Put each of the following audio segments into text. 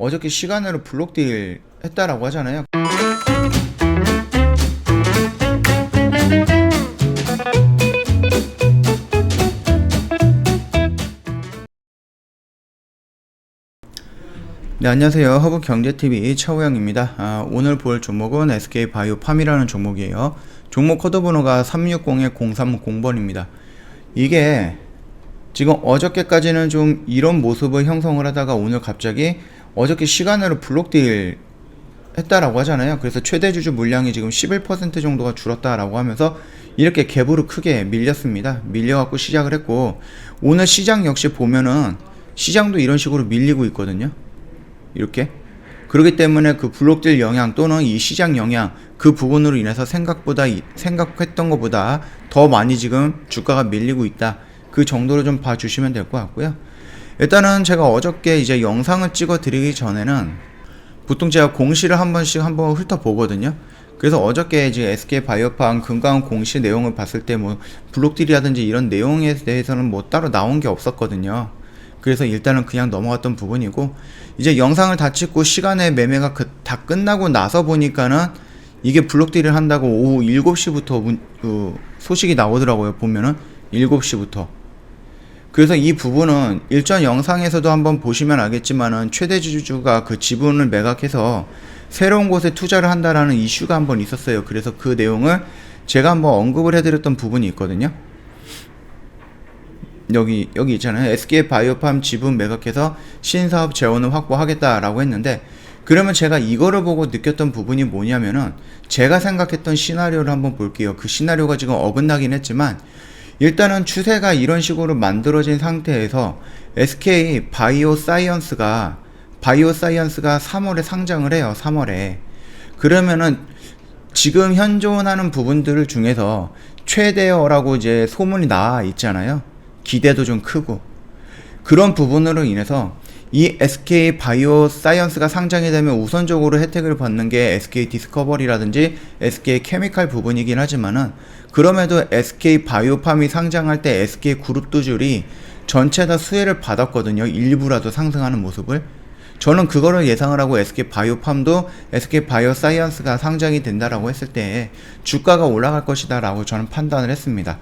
어저께 시간으로 블록딜 했다라고 하잖아요. 네, 안녕하세요. 허브경제TV 차우영입니다. 오늘 볼 종목은 SK바이오팜이라는 종목이에요. 종목 코드 번호가 360-0330번입니다. 이게 지금 어저께까지는 좀 이런 모습을 형성을 하다가 오늘 갑자기 어저께 시간으로 블록딜 했다라고 하잖아요. 그래서 최대 주주 물량이 지금 11% 정도가 줄었다라고 하면서 이렇게 갭으로 크게 밀렸습니다. 밀려갖고 시작을 했고, 오늘 시장 역시 보면은 시장도 이런 식으로 밀리고 있거든요. 이렇게. 그렇기 때문에 그 블록딜 영향 또는 이 시장 영향, 그 부분으로 인해서 생각했던 것보다 더 많이 지금 주가가 밀리고 있다. 그 정도로 좀 봐주시면 될 것 같고요. 일단은 제가 어저께 이제 영상을 찍어 드리기 전에는 보통 제가 공시를 한 번씩 한번 훑어보거든요. 그래서 어저께 이제 SK바이오팜 금강 공시 내용을 봤을 때 뭐 블록딜이라든지 이런 내용에 대해서는 뭐 따로 나온 게 없었거든요. 그래서 일단은 그냥 넘어갔던 부분이고, 이제 영상을 다 찍고 시간에 매매가 다 끝나고 나서 보니까는 이게 블록딜을 한다고 오후 7시부터 소식이 나오더라고요. 보면은 7시부터. 그래서 이 부분은 일전 영상에서도 한번 보시면 알겠지만은 최대 주주가 그 지분을 매각해서 새로운 곳에 투자를 한다라는 이슈가 한번 있었어요. 그래서 그 내용을 제가 한번 언급을 해드렸던 부분이 있거든요. 여기 있잖아요. SK바이오팜 지분 매각해서 신사업 재원을 확보하겠다라고 했는데, 그러면 제가 이거를 보고 느꼈던 부분이 뭐냐면은 제가 생각했던 시나리오를 한번 볼게요. 그 시나리오가 지금 어긋나긴 했지만 일단은 추세가 이런 식으로 만들어진 상태에서 SK바이오사이언스가 3월에 상장을 해요. 3월에. 그러면은 지금 현존하는 부분들 중에서 최대어라고 이제 소문이 나 있잖아요. 기대도 좀 크고. 그런 부분으로 인해서 이 SK바이오사이언스가 상장이 되면 우선적으로 혜택을 받는 게 SK디스커버리라든지 SK케미칼 부분이긴 하지만은, 그럼에도 SK바이오팜이 상장할 때 SK그룹주들이 전체 다 수혜를 받았거든요. 일부라도 상승하는 모습을. 저는 그거를 예상을 하고 SK바이오팜도 SK바이오사이언스가 상장이 된다라고 했을 때 주가가 올라갈 것이다 라고 저는 판단을 했습니다.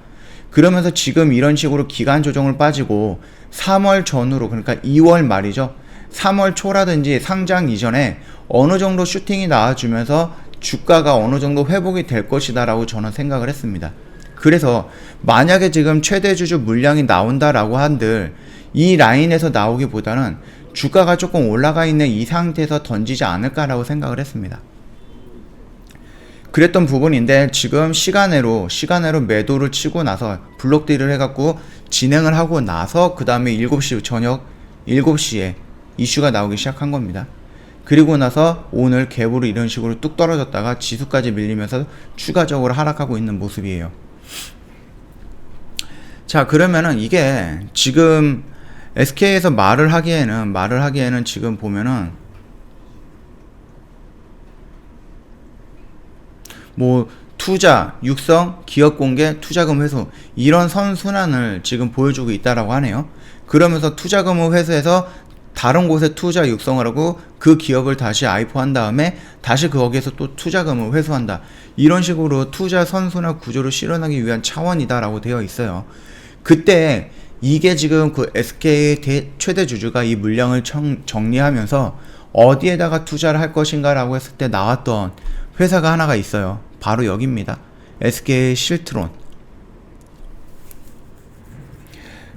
그러면서 지금 이런 식으로 기간 조정을 빠지고 3월 전후로, 그러니까 2월 말이죠. 3월 초라든지 상장 이전에 어느 정도 슈팅이 나와주면서 주가가 어느 정도 회복이 될 것이다 라고 저는 생각을 했습니다. 그래서 만약에 지금 최대 주주 물량이 나온다라고 한들 이 라인에서 나오기보다는 주가가 조금 올라가 있는 이 상태에서 던지지 않을까라고 생각을 했습니다. 그랬던 부분인데, 지금 시간으로 매도를 치고 나서 블록딜을 해갖고 진행을 하고 나서 그 다음에 저녁 7시에 이슈가 나오기 시작한 겁니다. 그리고 나서 오늘 갭으로 이런 식으로 뚝 떨어졌다가 지수까지 밀리면서 추가적으로 하락하고 있는 모습이에요. 자, 그러면은 이게 지금 SK에서 말을 하기에는 지금 보면은 뭐 투자, 육성, 기업 공개, 투자금 회수, 이런 선순환을 지금 보여주고 있다라고 하네요. 그러면서 투자금을 회수해서 다른 곳에 투자 육성을 하고 그 기업을 다시 IPO한 다음에 다시 거기에서 또 투자금을 회수한다. 이런 식으로 투자 선순환 구조를 실현하기 위한 차원이다라고 되어 있어요. 그때 이게 지금 그 SK 최대 주주가 이 물량을 정리하면서 어디에다가 투자를 할 것인가 라고 했을 때 나왔던 회사가 하나가 있어요. 바로 여기입니다. SK실트론.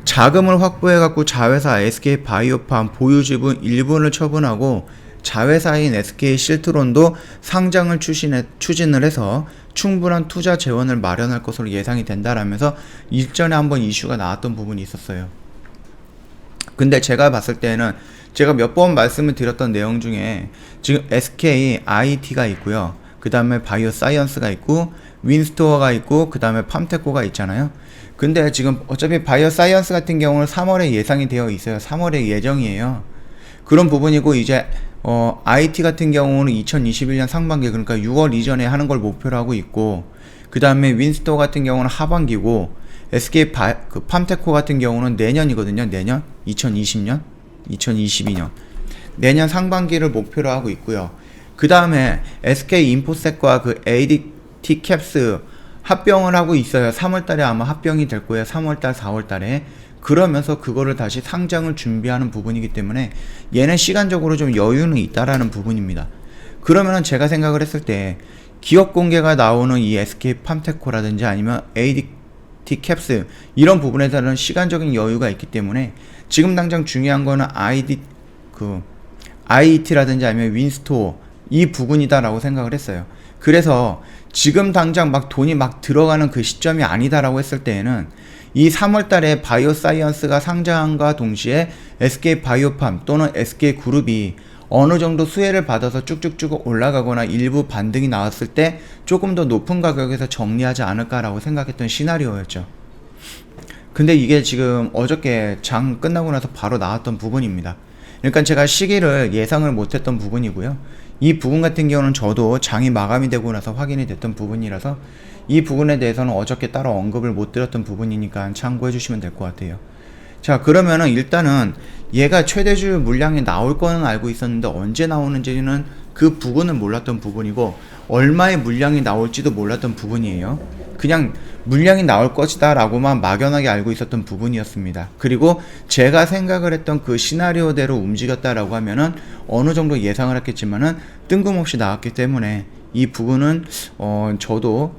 자금을 확보해갖고 자회사 SK바이오팜 보유지분 일부를 처분하고 자회사인 SK실트론도 상장을 추진을 해서 충분한 투자 재원을 마련할 것으로 예상이 된다라면서 일전에 한번 이슈가 나왔던 부분이 있었어요. 근데 제가 봤을 때는 제가 몇 번 말씀을 드렸던 내용 중에 지금 SKIT가 있고요. 그 다음에 바이오사이언스가 있고 윈스토어가 있고 그 다음에 팜테코가 있잖아요. 근데 지금 어차피 바이오사이언스 같은 경우는 3월에 예상이 되어 있어요. 3월에 예정이에요. 그런 부분이고, 이제 IT 같은 경우는 2021년 상반기, 그러니까 6월 이전에 하는 걸 목표로 하고 있고, 그 다음에 윈스토어 같은 경우는 하반기고, 팜테코 같은 경우는 내년이거든요. 내년 2022년. 내년 상반기를 목표로 하고 있고요. 그 다음에 SK인포셋과 그 ADT 캡스 합병을 하고 있어요. 3월달에 아마 합병이 될 거예요. 3월달, 4월달에. 그러면서 그거를 다시 상장을 준비하는 부분이기 때문에 얘는 시간적으로 좀 여유는 있다라는 부분입니다. 그러면은 제가 생각을 했을 때 기업 공개가 나오는 이 SK팜테코라든지 아니면 ADT 캡스 이런 부분에 대한 시간적인 여유가 있기 때문에 지금 당장 중요한 거는 IET라든지 아니면 윈스토어 이 부분이다라고 생각을 했어요. 그래서 지금 당장 막 돈이 막 들어가는 그 시점이 아니다라고 했을 때에는 이 3월달에 바이오사이언스가 상장함과 동시에 SK바이오팜 또는 SK그룹이 어느 정도 수혜를 받아서 쭉쭉쭉 올라가거나 일부 반등이 나왔을 때 조금 더 높은 가격에서 정리하지 않을까라고 생각했던 시나리오였죠. 근데 이게 지금 어저께 장 끝나고 나서 바로 나왔던 부분입니다. 그러니까 제가 시기를 예상을 못했던 부분이고요. 이 부분 같은 경우는 저도 장이 마감이 되고 나서 확인이 됐던 부분이라서 이 부분에 대해서는 어저께 따로 언급을 못 드렸던 부분이니까 참고해 주시면 될 것 같아요. 자, 그러면은 일단은 얘가 최대주 물량이 나올 거는 알고 있었는데 언제 나오는지는 그 부분은 몰랐던 부분이고 얼마의 물량이 나올지도 몰랐던 부분이에요. 그냥 물량이 나올 것이다 라고만 막연하게 알고 있었던 부분이었습니다. 그리고 제가 생각을 했던 그 시나리오대로 움직였다라고 하면은 어느 정도 예상을 했겠지만은 뜬금없이 나왔기 때문에 이 부분은 저도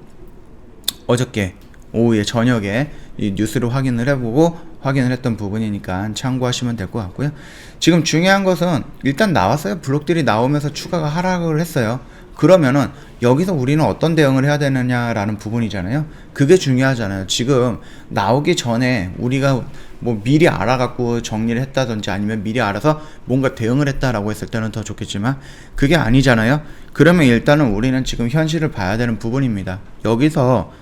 어저께 오후에 저녁에 이 뉴스를 확인을 했던 부분이니까 참고하시면 될 것 같고요. 지금 중요한 것은 일단 나왔어요. 블록들이 나오면서 추가가 하락을 했어요. 그러면은 여기서 우리는 어떤 대응을 해야 되느냐라는 부분이잖아요. 그게 중요하잖아요. 지금 나오기 전에 우리가 뭐 미리 알아갖고 정리를 했다든지 아니면 미리 알아서 뭔가 대응을 했다라고 했을 때는 더 좋겠지만 그게 아니잖아요. 그러면 일단은 우리는 지금 현실을 봐야 되는 부분입니다. 여기서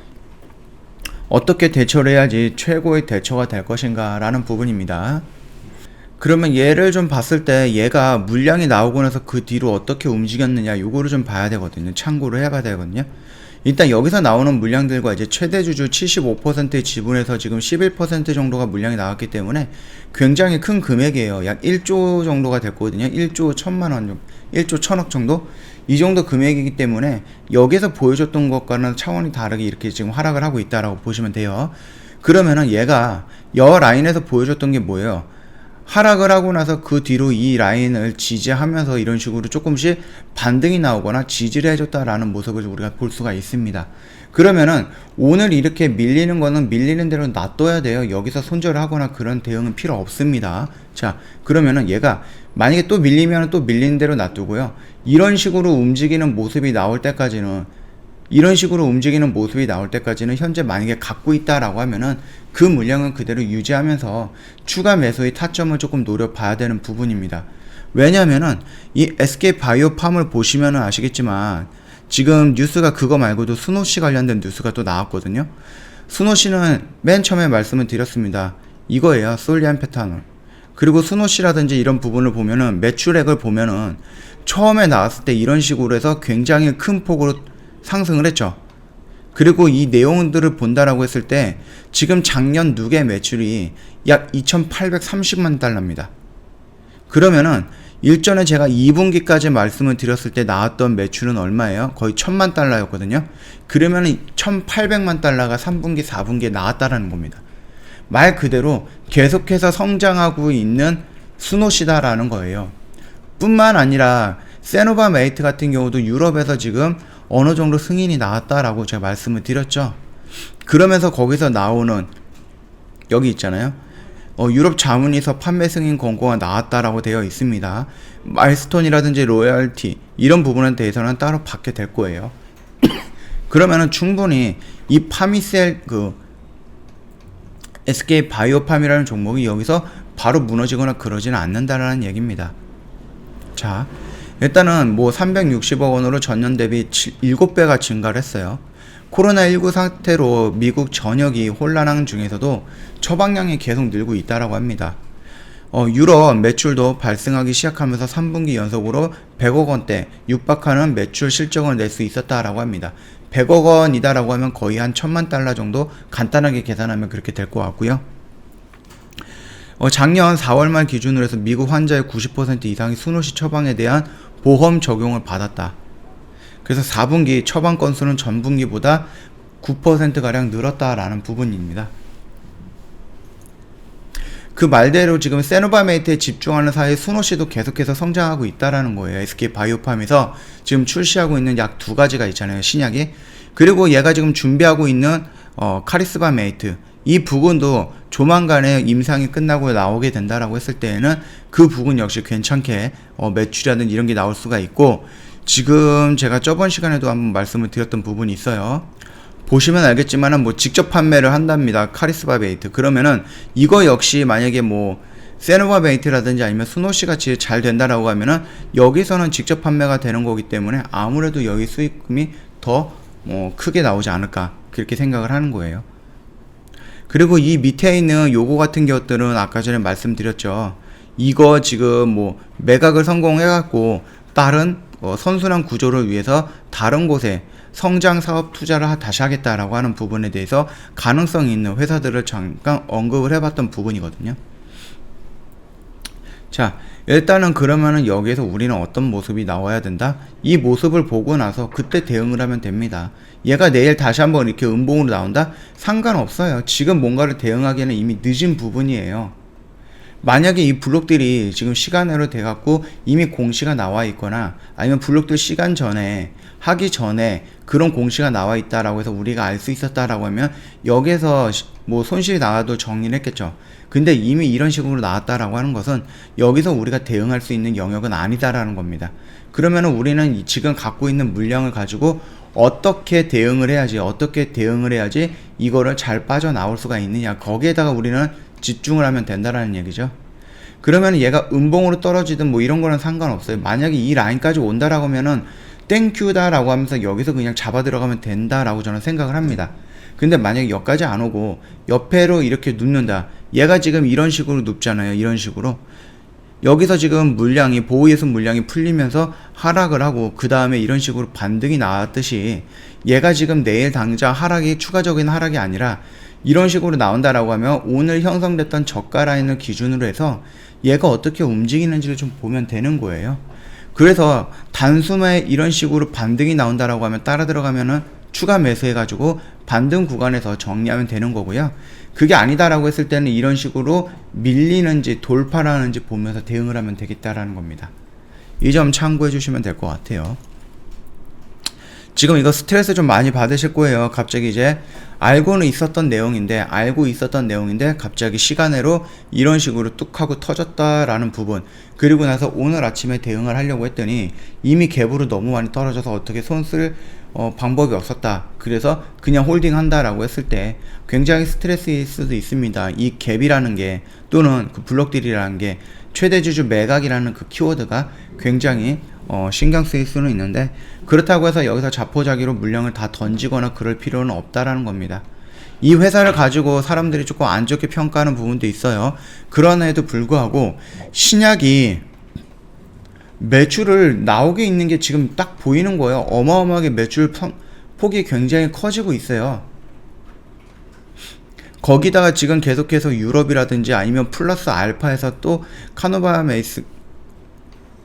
어떻게 대처를 해야지 최고의 대처가 될 것인가 라는 부분입니다. 그러면 얘를 좀 봤을 때 얘가 물량이 나오고 나서 그 뒤로 어떻게 움직였느냐 요거를 좀 봐야 되거든요. 참고를 해봐야 되거든요. 일단 여기서 나오는 물량들과 이제 최대주주 75%의 지분에서 지금 11% 정도가 물량이 나왔기 때문에 굉장히 큰 금액이에요. 약 1조 정도가 됐거든요. 1조 1천만 원 정도, 1조 1천억 정도? 이 정도 금액이기 때문에 여기서 보여줬던 것과는 차원이 다르게 이렇게 지금 하락을 하고 있다라고 보시면 돼요. 그러면은 얘가 여 라인에서 보여줬던 게 뭐예요? 하락을 하고 나서 그 뒤로 이 라인을 지지하면서 이런 식으로 조금씩 반등이 나오거나 지지를 해줬다라는 모습을 우리가 볼 수가 있습니다. 그러면은 오늘 이렇게 밀리는 거는 밀리는 대로 놔둬야 돼요. 여기서 손절을 하거나 그런 대응은 필요 없습니다. 자, 그러면은 얘가 만약에 또 밀리면 또 밀리는 대로 놔두고요. 이런 식으로 움직이는 모습이 나올 때까지는 현재 만약에 갖고 있다라고 하면은 그 물량은 그대로 유지하면서 추가 매수의 타점을 조금 노려봐야 되는 부분입니다. 왜냐면은 이 SK바이오팜을 보시면은 아시겠지만 지금 뉴스가 그거 말고도 스노시 관련된 뉴스가 또 나왔거든요. 스노시는 맨 처음에 말씀을 드렸습니다. 이거예요. 솔리안 페탄올. 그리고 스노시라든지 이런 부분을 보면은 매출액을 보면은 처음에 나왔을 때 이런 식으로 해서 굉장히 큰 폭으로 상승을 했죠. 그리고 이 내용들을 본다라고 했을 때 지금 작년 누계 매출이 약 2,830만 달러입니다. 그러면은 일전에 제가 2분기까지 말씀을 드렸을 때 나왔던 매출은 얼마예요? 거의 1,000만 달러였거든요. 그러면은 1,800만 달러가 3분기, 4분기에 나왔다라는 겁니다. 말 그대로 계속해서 성장하고 있는 스노시다라는 거예요. 뿐만 아니라 세노바메이트 같은 경우도 유럽에서 지금 어느 정도 승인이 나왔다라고 제가 말씀을 드렸죠. 그러면서 거기서 나오는 여기 있잖아요. 유럽 자문위서 판매 승인 권고가 나왔다라고 되어 있습니다. 마일스톤이라든지 로열티 이런 부분에 대해서는 따로 받게 될 거예요. 그러면은 충분히 이 파미셀 SK바이오팜이라는 종목이 여기서 바로 무너지거나 그러지는 않는다라는 얘기입니다. 자, 일단은 뭐 360억 원으로 전년 대비 7배가 증가를 했어요. 코로나19 상태로 미국 전역이 혼란한 중에서도 처방량이 계속 늘고 있다라고 합니다. 유럽 매출도 발생하기 시작하면서 3분기 연속으로 100억 원대 육박하는 매출 실적을 낼 수 있었다라고 합니다. 100억 원이다라고 하면 거의 한 1,000만 달러 정도 간단하게 계산하면 그렇게 될 것 같고요. 작년 4월 말 기준으로 해서 미국 환자의 90% 이상이 수노시 처방에 대한 보험 적용을 받았다. 그래서 4분기 처방 건수는 전분기보다 9%가량 늘었다라는 부분입니다. 그 말대로 지금 세노바메이트에 집중하는 사이에 수노시도 계속해서 성장하고 있다라는 거예요. SK바이오팜에서 지금 출시하고 있는 약 2가지가 있잖아요. 신약이. 그리고 얘가 지금 준비하고 있는 카리스바메이트, 이 부분도 조만간에 임상이 끝나고 나오게 된다라고 했을 때에는 그 부분 역시 괜찮게 매출이라든지 이런 게 나올 수가 있고, 지금 제가 저번 시간에도 한번 말씀을 드렸던 부분이 있어요. 보시면 알겠지만은 뭐 직접 판매를 한답니다. 카리스바메이트. 그러면은 이거 역시 만약에 뭐 세노바메이트라든지 아니면 수노시 같이 잘 된다라고 하면은 여기서는 직접 판매가 되는 거기 때문에 아무래도 여기 수익금이 더 크게 나오지 않을까, 그렇게 생각을 하는 거예요. 그리고 이 밑에 있는 요거 같은 것들은 아까 전에 말씀드렸죠. 이거 지금 뭐 매각을 성공해갖고 다른 선순환 구조를 위해서 다른 곳에 성장 사업 투자를 다시 하겠다라고 하는 부분에 대해서 가능성이 있는 회사들을 잠깐 언급을 해봤던 부분이거든요. 자, 일단은 그러면은 여기에서 우리는 어떤 모습이 나와야 된다? 이 모습을 보고 나서 그때 대응을 하면 됩니다. 얘가 내일 다시 한번 이렇게 음봉으로 나온다? 상관없어요. 지금 뭔가를 대응하기에는 이미 늦은 부분이에요. 만약에 이 블록들이 지금 시간으로 돼갖고 이미 공시가 나와 있거나 아니면 블록들 시간 전에 하기 전에 그런 공시가 나와 있다라고 해서 우리가 알 수 있었다라고 하면 여기에서 뭐 손실이 나와도 정리를 했겠죠. 근데 이미 이런 식으로 나왔다라고 하는 것은 여기서 우리가 대응할 수 있는 영역은 아니다라는 겁니다. 그러면은 우리는 지금 갖고 있는 물량을 가지고 어떻게 대응을 해야지 이거를 잘 빠져나올 수가 있느냐, 거기에다가 우리는 집중을 하면 된다라는 얘기죠. 그러면 얘가 음봉으로 떨어지든 뭐 이런 거는 상관없어요. 만약에 이 라인까지 온다라고 하면은 땡큐다라고 하면서 여기서 그냥 잡아 들어가면 된다라고 저는 생각을 합니다. 근데 만약에 여기까지 안 오고 옆에로 이렇게 눕는다. 얘가 지금 이런 식으로 눕잖아요. 이런 식으로. 여기서 지금 물량이, 보호예수 물량이 풀리면서 하락을 하고 그 다음에 이런 식으로 반등이 나왔듯이 얘가 지금 내일 당장 하락이, 추가적인 하락이 아니라 이런 식으로 나온다라고 하면 오늘 형성됐던 저가 라인을 기준으로 해서 얘가 어떻게 움직이는지를 좀 보면 되는 거예요. 그래서 단숨에 이런 식으로 반등이 나온다라고 하면 따라 들어가면은 추가 매수해가지고 반등 구간에서 정리하면 되는 거고요. 그게 아니다라고 했을 때는 이런 식으로 밀리는지 돌파라는지 보면서 대응을 하면 되겠다라는 겁니다. 이 점 참고해 주시면 될 것 같아요. 지금 이거 스트레스 좀 많이 받으실 거예요. 갑자기 이제 알고 있었던 내용인데 갑자기 시간으로 이런 식으로 뚝 하고 터졌다라는 부분, 그리고 나서 오늘 아침에 대응을 하려고 했더니 이미 갭으로 너무 많이 떨어져서 어떻게 손 쓸 방법이 없었다. 그래서 그냥 홀딩 한다라고 했을 때 굉장히 스트레스일 수도 있습니다. 이 갭이라는 게, 또는 그 블록들이라는 게, 최대 주주 매각이라는 그 키워드가 굉장히 신경 쓰일 수는 있는데, 그렇다고 해서 여기서 자포자기로 물량을 다 던지거나 그럴 필요는 없다라는 겁니다. 이 회사를 가지고 사람들이 조금 안 좋게 평가하는 부분도 있어요. 그럼에도 불구하고 신약이 매출을 나오게 있는 게 지금 딱 보이는 거예요. 어마어마하게 매출 폭이 굉장히 커지고 있어요. 거기다가 지금 계속해서 유럽이라든지 아니면 플러스 알파에서 또 카노바메이스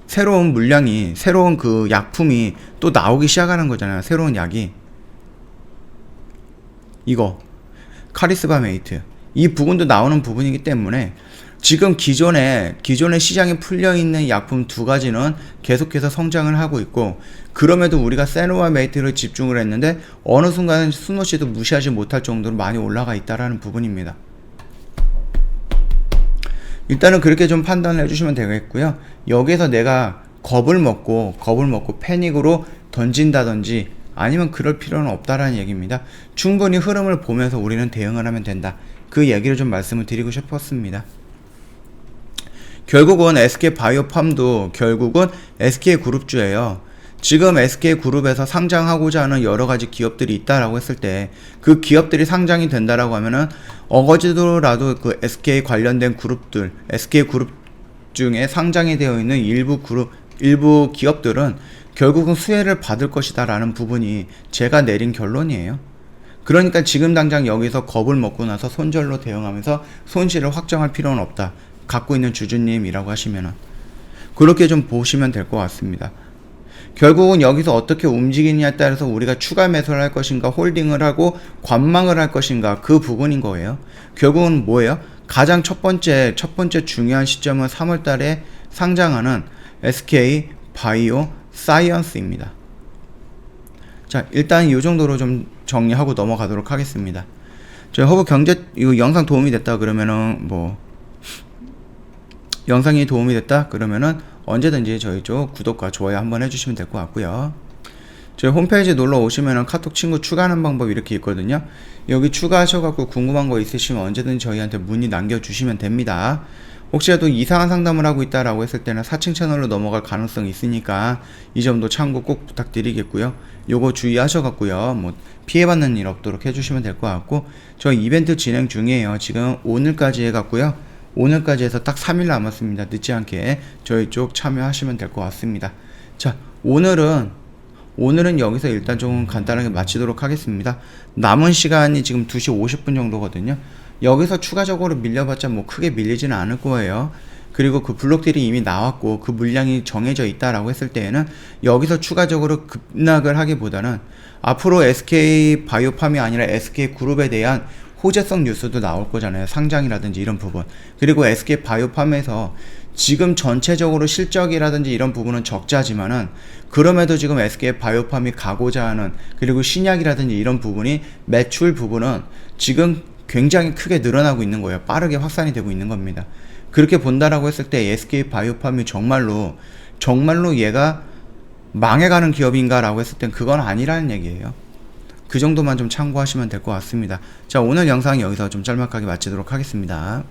새로운 물량이, 새로운 그 약품이 또 나오기 시작하는 거잖아요. 새로운 약이. 이거 카리스바메이트, 이 부분도 나오는 부분이기 때문에 지금 기존에 시장에 풀려있는 약품 2가지는 계속해서 성장을 하고 있고, 그럼에도 우리가 세노바메이트를 집중을 했는데 어느 순간 수노시도 무시하지 못할 정도로 많이 올라가 있다라는 부분입니다. 일단은 그렇게 좀 판단을 해주시면 되겠고요. 여기에서 내가 겁을 먹고 패닉으로 던진다든지 아니면 그럴 필요는 없다라는 얘기입니다. 충분히 흐름을 보면서 우리는 대응을 하면 된다. 그 얘기를 좀 말씀을 드리고 싶었습니다. 결국은 SK바이오팜도 결국은 SK그룹주예요. 지금 SK그룹에서 상장하고자 하는 여러가지 기업들이 있다라고 했을 때 그 기업들이 상장이 된다라고 하면은 어거지로라도 그 SK 관련된 그룹들, SK그룹 중에 상장이 되어 있는 일부 기업들은 결국은 수혜를 받을 것이다 라는 부분이 제가 내린 결론이에요. 그러니까 지금 당장 여기서 겁을 먹고 나서 손절로 대응하면서 손실을 확정할 필요는 없다. 갖고 있는 주주님이라고 하시면은 그렇게 좀 보시면 될 것 같습니다. 결국은 여기서 어떻게 움직이느냐에 따라서 우리가 추가 매수를 할 것인가, 홀딩을 하고 관망을 할 것인가, 그 부분인 거예요. 결국은 뭐예요? 가장 첫 번째 중요한 시점은 3월 달에 상장하는 SK 바이오 사이언스입니다. 자, 일단 이 정도로 좀 정리하고 넘어가도록 하겠습니다. 저희 허브 경제, 이거 영상 도움이 됐다 그러면은 영상이 도움이 됐다 그러면은 언제든지 저희 쪽 구독과 좋아요 한번 해주시면 될 것 같고요. 저희 홈페이지 놀러 오시면은 카톡 친구 추가하는 방법 이렇게 있거든요. 여기 추가하셔갖고 궁금한 거 있으시면 언제든지 저희한테 문의 남겨주시면 됩니다. 혹시라도 이상한 상담을 하고 있다라고 했을 때는 4층 채널로 넘어갈 가능성이 있으니까 이 점도 참고 꼭 부탁드리겠고요. 요거 주의하셔갖고요. 뭐 피해받는 일 없도록 해주시면 될 것 같고, 저희 이벤트 진행 중이에요. 지금 오늘까지 해갖고요. 오늘까지 해서 딱 3일 남았습니다. 늦지 않게 저희 쪽 참여하시면 될 것 같습니다. 자, 오늘은 여기서 일단 좀 간단하게 마치도록 하겠습니다. 남은 시간이 지금 2시 50분 정도거든요. 여기서 추가적으로 밀려봤자 뭐 크게 밀리지는 않을 거예요. 그리고 그 블록들이 이미 나왔고 그 물량이 정해져 있다라고 했을 때에는 여기서 추가적으로 급락을 하기보다는 앞으로 SK 바이오팜이 아니라 SK 그룹에 대한 호재성 뉴스도 나올 거잖아요. 상장이라든지 이런 부분. 그리고 SK 바이오팜에서 지금 전체적으로 실적이라든지 이런 부분은 적자지만은 그럼에도 지금 SK 바이오팜이 가고자 하는, 그리고 신약이라든지 이런 부분이 매출 부분은 지금 굉장히 크게 늘어나고 있는 거예요. 빠르게 확산이 되고 있는 겁니다. 그렇게 본다라고 했을 때 SK 바이오팜이 정말로 얘가 망해가는 기업인가 라고 했을 땐 그건 아니라는 얘기예요. 그 정도만 좀 참고하시면 될 것 같습니다. 자, 오늘 영상 여기서 좀 짤막하게 마치도록 하겠습니다.